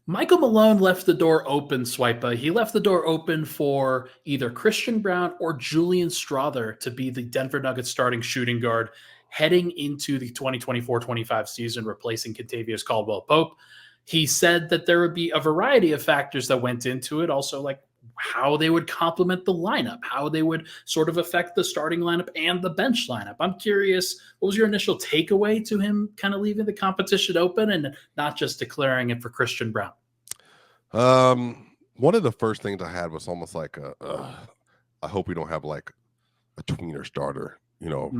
Michael Malone left the door open, Swipa. He left the door open for either Christian Braun or Julian Strawther to be the Denver Nuggets starting shooting guard heading into the 2024-25 season, replacing Kentavious Caldwell-Pope. He said that there would be a variety of factors that went into it, also like how they would complement the lineup, how they would sort of affect the starting lineup and the bench lineup. I'm curious, what was your initial takeaway to him kind of leaving the competition open and not just declaring it for Christian Braun? One of the first things I had was almost like I hope we don't have like a tweener starter,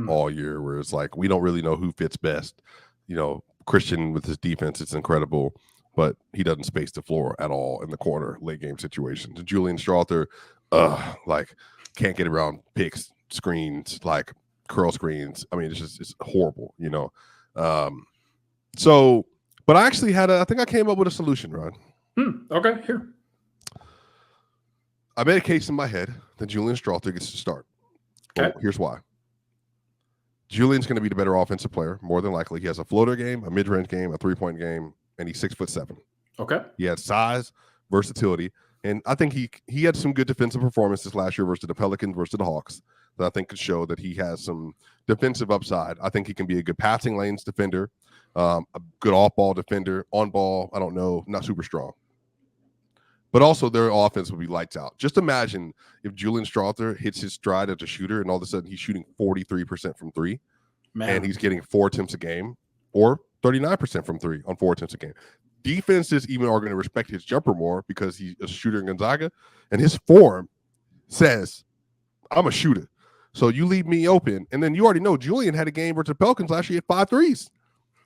all year, where it's like we don't really know who fits best. Christian with his defense, it's incredible, but he doesn't space the floor at all in the corner late game situations. Julian Strawther, like can't get around picks, screens, like curl screens. I mean, it's horrible, So, but I actually I think I came up with a solution, Ron. Okay, here. I made a case in my head that Julian Strawther gets to start. Okay. Well, here's why. Julian's going to be the better offensive player, more than likely. He has a floater game, a mid-range game, a three-point game, and he's 6'7". Okay. He has size, versatility, and I think he had some good defensive performances last year versus the Pelicans, versus the Hawks, that I think could show that he has some defensive upside. I think he can be a good passing lanes defender, a good off-ball defender. On ball, I don't know, not super strong. But also their offense would be lights out. Just imagine if Julian Strawther hits his stride as a shooter and all of a sudden he's shooting 43% from three. Man. And he's getting 4 attempts a game or 39% from three on 4 attempts a game. Defenses even are going to respect his jumper more because he's a shooter in Gonzaga. And his form says, I'm a shooter. So you leave me open. And then you already know Julian had a game versus the Pelicans last year at 5 threes.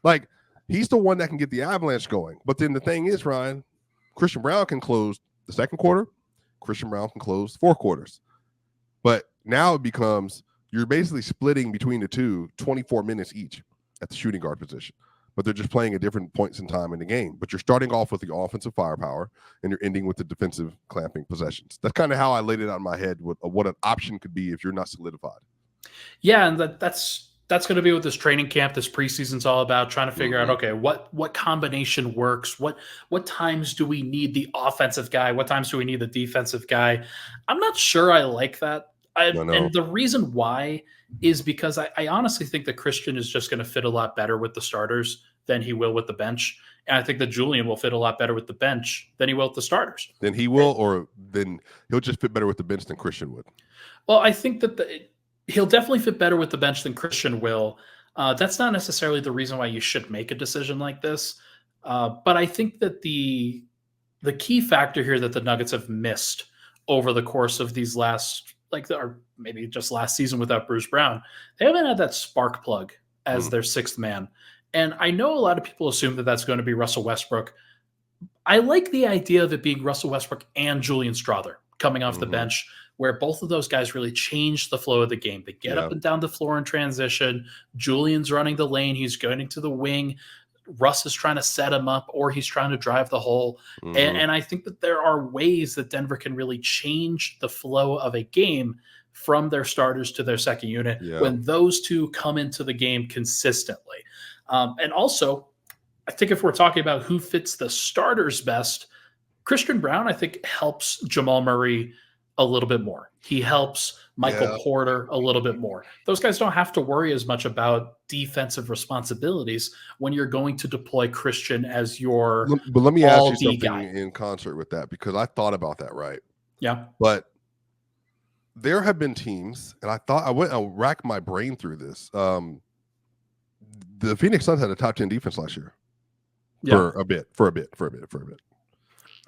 Like, he's the one that can get the avalanche going. But then the thing is, Ryan, Christian Braun can close the second quarter. Christian Braun can close 4 quarters. But now it becomes you're basically splitting between the two 24 minutes each at the shooting guard position. But they're just playing at different points in time in the game. But you're starting off with the offensive firepower and you're ending with the defensive clamping possessions. That's kind of how I laid it out in my head, what an option could be if you're not solidified. Yeah, and that's going to be what this training camp, this preseason's all about, trying to figure out, okay, what combination works? What times do we need the offensive guy? What times do we need the defensive guy? I'm not sure I like that. And the reason why is because I honestly think that Christian is just going to fit a lot better with the starters than he will with the bench. And I think that Julian will fit a lot better with the bench than he will with the starters. Then he will, or then he'll just fit better with the bench than Christian would. Well, I think that he'll definitely fit better with the bench than Christian will. That's not necessarily the reason why you should make a decision like this. But I think that the key factor here that the Nuggets have missed over the course of these last, or maybe just last season without Bruce Brown, they haven't had that spark plug as their sixth man. And I know a lot of people assume that that's going to be Russell Westbrook. I like the idea of it being Russell Westbrook and Julian Strawther coming off the bench, where both of those guys really change the flow of the game. They get up and down the floor in transition. Julian's running the lane. He's going to the wing. Russ is trying to set him up, or he's trying to drive the hole. And I think that there are ways that Denver can really change the flow of a game from their starters to their second unit when those two come into the game consistently. And also, I think if we're talking about who fits the starters best, Christian Braun, I think, helps Jamal Murray a little bit more. He helps Michael Porter a little bit more. Those guys don't have to worry as much about defensive responsibilities when you're going to deploy Christian as your But let me ask you something guy. In concert with that, because I thought about that, right? Yeah. But there have been teams, and I racked my brain through this. The Phoenix Suns had a top 10 defense last year. For a bit.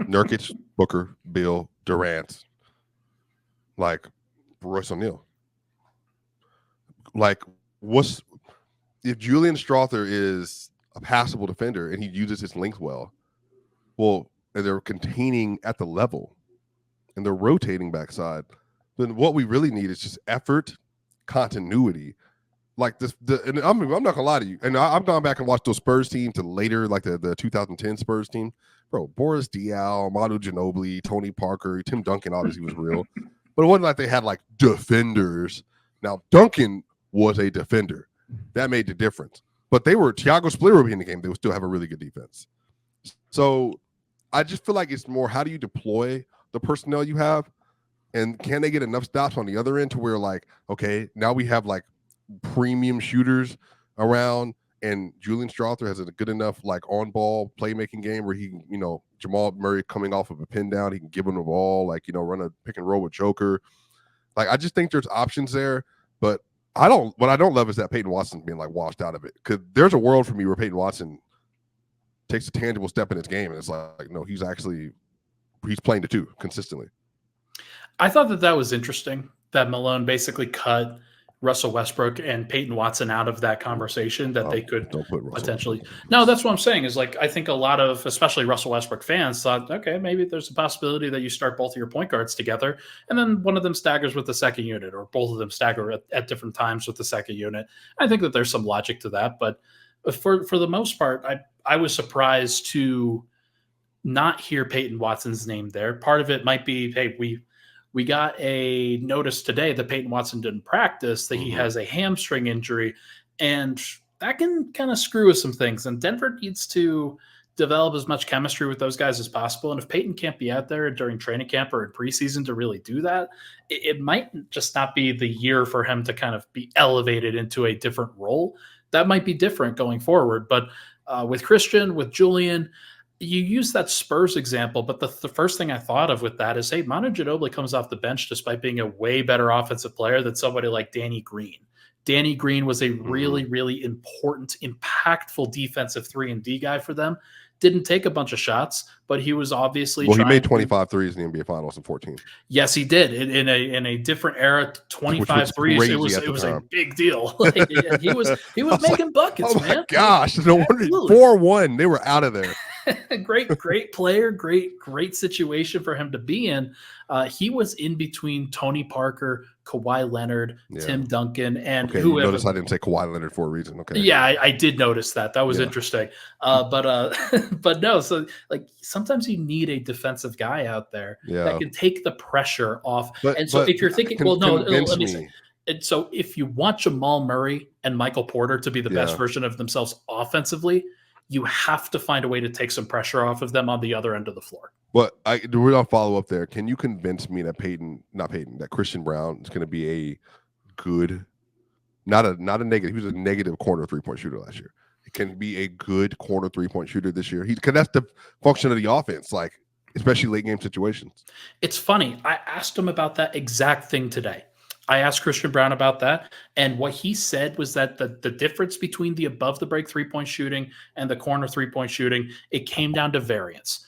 Nurkic, Booker, Bill, Durant, like Royce O'Neal. Like, if Julian Strawther is a passable defender and he uses his length well, and they're containing at the level and they're rotating backside, then what we really need is just effort, continuity. Like this, and I'm not gonna lie to you. And I've gone back and watched those Spurs teams to later, like the 2010 Spurs team. Bro, Boris Diaw, Manu Ginobili, Tony Parker, Tim Duncan obviously was real, but it wasn't like they had like defenders. Now Duncan was a defender, that made the difference. But they were Thiago Splitter would be in the game. They would still have a really good defense. So I just feel like it's more how do you deploy the personnel you have, and can they get enough stops on the other end to where like, okay, now we have like premium shooters around, and Julian Strawther has a good enough like on ball playmaking game where he can, Jamal Murray coming off of a pin down, he can give him the ball, like, run a pick and roll with Joker. Like, I just think there's options there, but what I don't love is that Peyton Watson's being like washed out of it, because there's a world for me where Peyton Watson takes a tangible step in his game, and it's like no, he's playing the two consistently. I thought that was interesting that Malone basically cut Russell Westbrook and Peyton Watson out of that conversation, that they could potentially. No, that's what I'm saying is, like, I think a lot of, especially Russell Westbrook fans thought, okay, maybe there's a possibility that you start both of your point guards together and then one of them staggers with the second unit, or both of them stagger at different times with the second unit. I think that there's some logic to that, but for the most part, I was surprised to not hear Peyton Watson's name there. Part of it might be, hey, we got a notice today that Peyton Watson didn't practice, that he has a hamstring injury, and that can kind of screw with some things. And Denver needs to develop as much chemistry with those guys as possible. And if Peyton can't be out there during training camp or in preseason to really do that, it might just not be the year for him to kind of be elevated into a different role. That might be different going forward. But with Christian, with Julian, you use that Spurs example, but the first thing I thought of with that is, hey, Manu Ginobili comes off the bench despite being a way better offensive player than somebody like Danny Green. Danny Green was a really, really important, impactful defensive 3-and-D guy for them. Didn't take a bunch of shots, but he was obviously he made 25 threes in the NBA Finals in 14. Yes, he did. In a different era, 25 threes. It was a big deal. Like, he was making buckets, man. Oh my gosh, no wonder 4-1. They were out of there. Great player, great situation for him to be in. He was in between Tony Parker, Kawhi Leonard, Tim Duncan, and whoever. Notice I didn't say Kawhi Leonard for a reason. Okay. Yeah, I did notice that. That was interesting. But no. So like sometimes you need a defensive guy out there that can take the pressure off. If you're thinking, let me say. And so if you want Jamal Murray and Michael Porter to be the best version of themselves offensively, you have to find a way to take some pressure off of them on the other end of the floor. But we're gonna follow up there. Can you convince me that that Christian Braun is going to be a good, not a negative. He was a negative corner 3-point shooter last year. He can be a good corner 3-point shooter this year. Because that's the function of the offense, like especially late game situations. It's funny. I asked him about that exact thing today. I asked Christian Braun about that, and what he said was that the difference between the above the break 3-point shooting and the corner 3-point shooting, it came down to variance.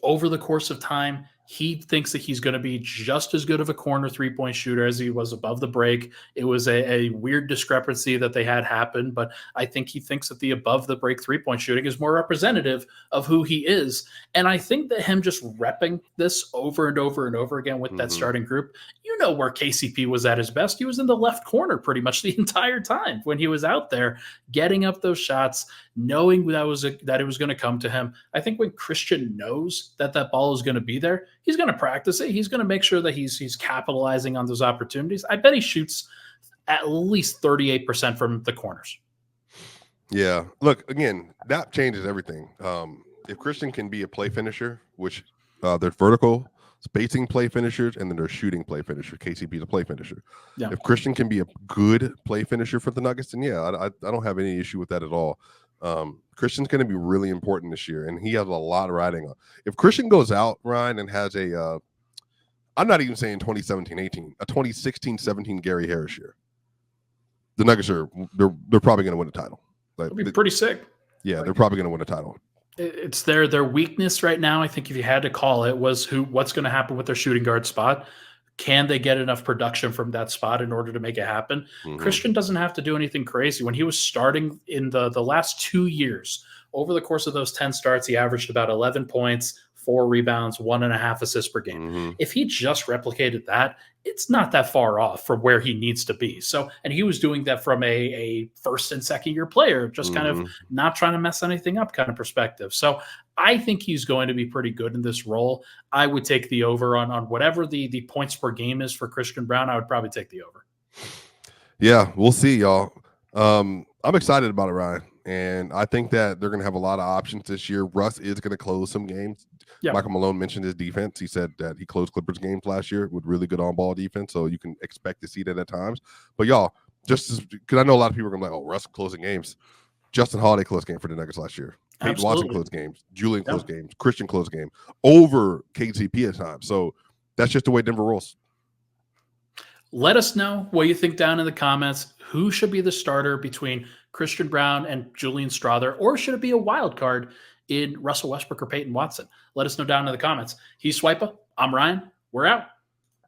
Over the course of time, he thinks that he's going to be just as good of a corner 3-point shooter as he was above the break. It was a weird discrepancy that they had happen, but I think he thinks that the above the break 3-point shooting is more representative of who he is. And I think that him just repping this over and over and over again with that starting group, where KCP was at his best. He was in the left corner pretty much the entire time when he was out there getting up those shots, knowing that it was going to come to him. I think when Christian knows that ball is going to be there, he's going to practice it. He's going to make sure that he's capitalizing on those opportunities. I bet he shoots at least 38% from the corners. Yeah. Look, again, that changes everything. If Christian can be a play finisher, which they're vertical spacing play finishers, and then they're shooting play finisher. KCP is a play finisher. Yeah. If Christian can be a good play finisher for the Nuggets, then I don't have any issue with that at all. Christian's going to be really important this year, and he has a lot riding on. If Christian goes out, Ryan, and has I'm not even saying 2017-18, a 2016-17 Gary Harris year, the Nuggets they're probably going to win a title. That'd be pretty sick. Yeah, they're probably going to win a title. It's their weakness right now. I think if you had to call it, was what's going to happen with their shooting guard spot. Can they get enough production from that spot in order to make it happen? Christian doesn't have to do anything crazy. When he was starting in the last 2 years, over the course of those 10 starts, he averaged about 11 points, 4 rebounds, 1.5 assists per game. If he just replicated that, it's not that far off from where he needs to be. So, and he was doing that from a first and second year player, just kind of not trying to mess anything up kind of perspective. So I think he's going to be pretty good in this role. I would take the over on whatever the points per game is for Christian Braun. I would probably take the over. Yeah, we'll see, y'all. I'm excited about it, Ryan. And I think that they're going to have a lot of options this year. Russ is going to close some games. Yeah. Michael Malone mentioned his defense. He said that he closed Clippers games last year with really good on-ball defense, so you can expect to see that at times. But y'all, just because I know a lot of people are going to be like, oh, Russ closing games. Justin Holiday closed game for the Nuggets last year. Peyton Watson closed games. Julian closed games. Christian closed game over KCP at times. So that's just the way Denver rolls. Let us know what you think down in the comments. Who should be the starter between Christian Braun and Julian Strawther, or should it be a wild card in Russell Westbrook or Peyton Watson? Let us know down in the comments. He's Swipa. I'm Ryan. We're out.